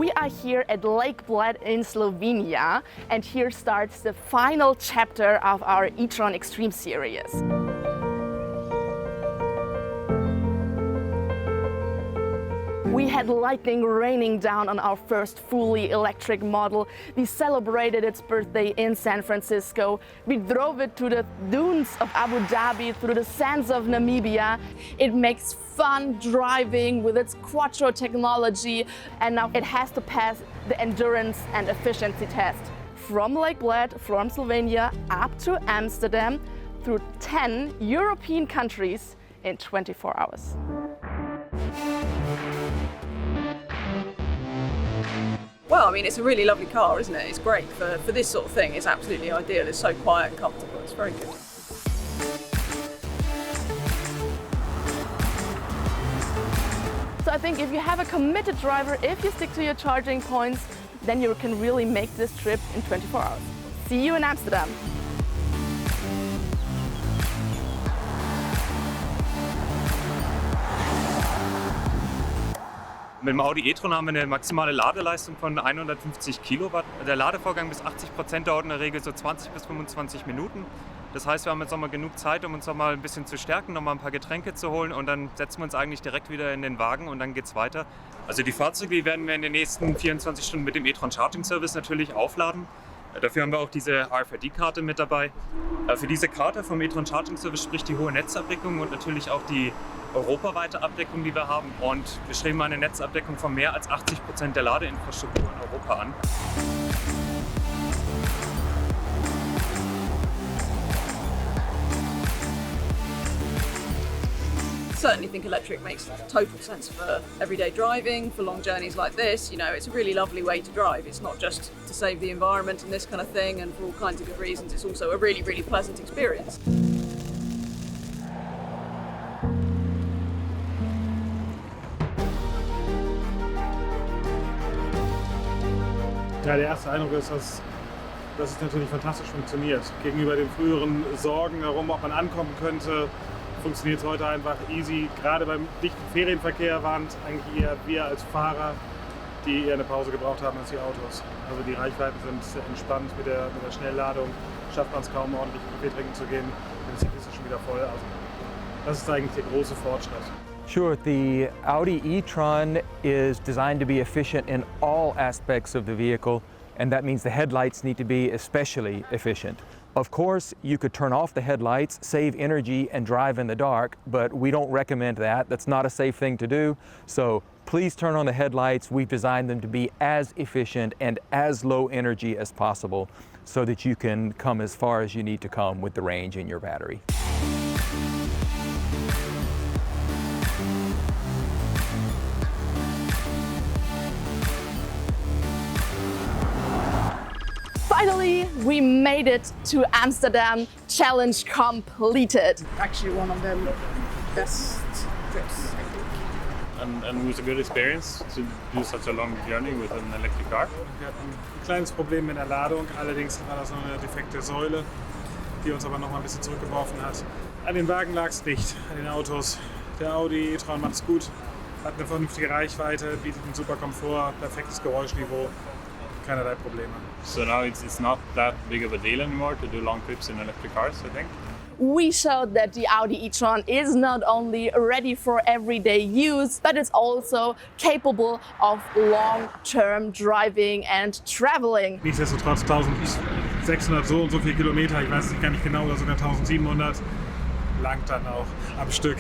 We are here at Lake Bled in Slovenia, and here starts the final chapter of our e-tron Extreme series. We had lightning raining down on our first fully electric model. We celebrated its birthday in San Francisco. We drove it to the dunes of Abu Dhabi, through the sands of Namibia. It makes fun driving with its quattro technology, and now it has to pass the endurance and efficiency test. From Lake Bled, from Slovenia, up to Amsterdam, through 10 European countries in 24 hours. Well, I mean, it's a really lovely car, isn't it? It's great for this sort of thing. It's absolutely ideal. It's so quiet and comfortable. It's very good. So I think if you have a committed driver, if you stick to your charging points, then you can really make this trip in 24 hours. See you in Amsterdam. Mit dem Audi e-tron haben wir eine maximale Ladeleistung von 150 Kilowatt. Der Ladevorgang bis 80% dauert in der Regel so 20 bis 25 Minuten. Das heißt, wir haben jetzt noch mal genug Zeit, um uns noch mal ein bisschen zu stärken, noch mal ein paar Getränke zu holen, und dann setzen wir uns eigentlich direkt wieder in den Wagen und dann geht's weiter. Also die Fahrzeuge, die werden wir in den nächsten 24 Stunden mit dem e-tron Charging Service natürlich aufladen. Dafür haben wir auch diese RFID-Karte mit dabei. Für diese Karte vom e-tron Charging Service spricht die hohe Netzabdeckung und natürlich auch die europaweite Abdeckung, die wir haben. Und wir streben eine Netzabdeckung von mehr als 80% der Ladeinfrastruktur in Europa an. I certainly think electric makes total sense for everyday driving, for long journeys like this. You know, it's a really lovely way to drive. It's not just to save the environment and this kind of thing, and for all kinds of good reasons. It's also a really, really pleasant experience. Ja, der erste Eindruck ist, dass es natürlich fantastisch funktioniert. Gegenüber den früheren Sorgen darum, ob man ankommen könnte, funktioniert es heute einfach easy. Gerade beim dichten Ferienverkehr waren es eigentlich eher wir als Fahrer, die eher eine Pause gebraucht haben als die Autos. Also die Reichweiten sind sehr entspannt mit der Schnellladung. Schafft man es kaum, ordentlich Kaffee trinken zu gehen, dann ist die Kiste schon wieder voll. Also das ist eigentlich der große Fortschritt. Sure, the Audi e-tron is designed to be efficient in all aspects of the vehicle, and that means the headlights need to be especially efficient. Of course, you could turn off the headlights, save energy, and drive in the dark, but we don't recommend that. That's not a safe thing to do. So please turn on the headlights. We've designed them to be as efficient and as low energy as possible so that you can come as far as you need to come with the range in your battery. Finally, we made it to Amsterdam. Challenge completed. Actually, one of the best trips, I think. And it was a good experience to do such a long journey with an electric car. Wir hatten ein kleines Problem mit der Ladung, allerdings war das noch eine defekte Säule, die uns aber noch mal ein bisschen zurückgeworfen hat. An den Wagen lag es nicht, an den Autos. Der Audi e-tron macht es gut, hat eine vernünftige Reichweite, bietet einen super Komfort, perfektes Geräuschniveau, keinerlei Probleme. So now it's not that big of a deal anymore to do long trips in electric cars, I think. We showed that the Audi e-tron is not only ready for everyday use, but it's also capable of long-term driving and traveling. Nichtsdestotrotz 1600 so und so viele Kilometer, ich weiß es gar nicht genau, oder sogar 1700, langt dann auch am Stück.